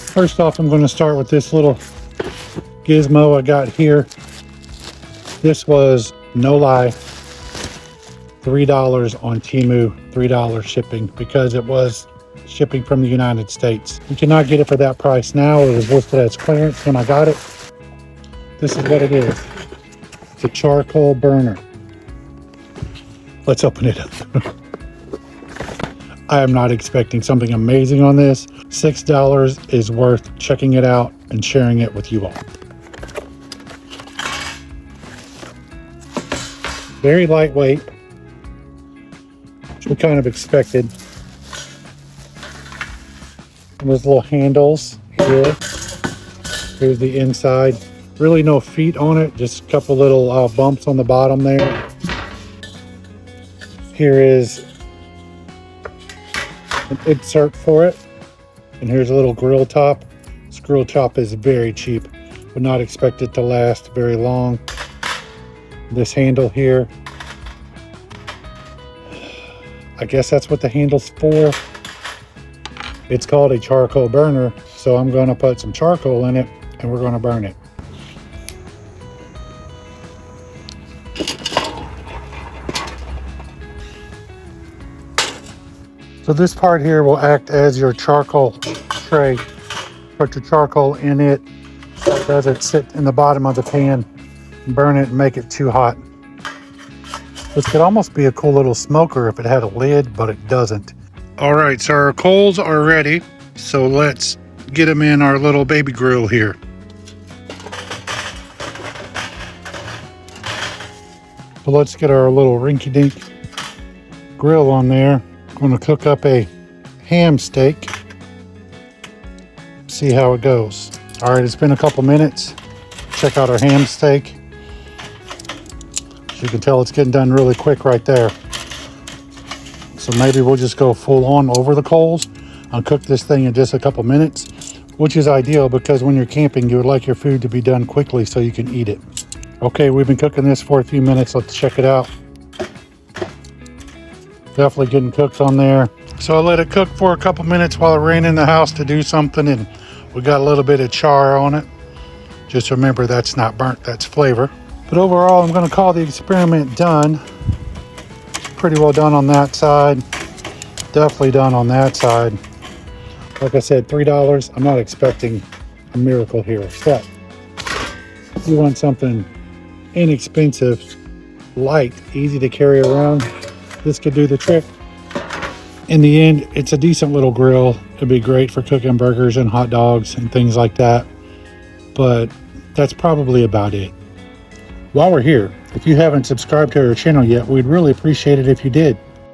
First off, I'm going to start with this little gizmo I got here. This was, no lie, $3 on Temu, $3 shipping, because it was shipping from the United States. You cannot get it for that price now. It was listed as clearance when I got it. This is what it is. It's a charcoal burner. Let's open it up. I am not expecting something amazing on this. $6 is worth checking it out and sharing it with you all. Very lightweight, which we kind of expected. And there's little handles here. Here's the inside. Really no feet on it, just a couple little bumps on the bottom there. Here is an insert for it. And here's a little grill top. This grill top is very cheap. Would not expect it to last very long. This handle here, I guess that's what the handle's for. It's called a charcoal burner, so I'm going to put some charcoal in it and we're going to burn it. So this part here will act as your charcoal tray. Put your charcoal in it so it doesn't sit in the bottom of the pan and burn it and make it too hot. This could almost be a cool little smoker if it had a lid, but it doesn't. All right, so our coals are ready. So let's get them in our little baby grill here. So let's get our little rinky-dink grill on there. I'm going to cook up a ham steak. See how it goes. All right, it's been a couple minutes. Check out our ham steak. As you can tell, it's getting done really quick right there. So maybe we'll just go full on over the coals. I'll cook this thing in just a couple minutes, which is ideal because when you're camping, you would like your food to be done quickly so you can eat it. Okay, we've been cooking this for a few minutes. Let's check it out. Definitely getting cooked on there. So I let it cook for a couple minutes while it ran in the house to do something, and we got a little bit of char on it. Just remember, that's not burnt, that's flavor. But overall, I'm going to call the experiment done. Pretty well done on that side. Definitely done on that side. Like I said, $3. I'm not expecting a miracle here. So if you want something inexpensive, light, easy to carry around, this could do the trick. In the end, it's a decent little grill. It'd be great for cooking burgers and hot dogs and things like that. But that's probably about it. While we're here, if you haven't subscribed to our channel yet, we'd really appreciate it if you did.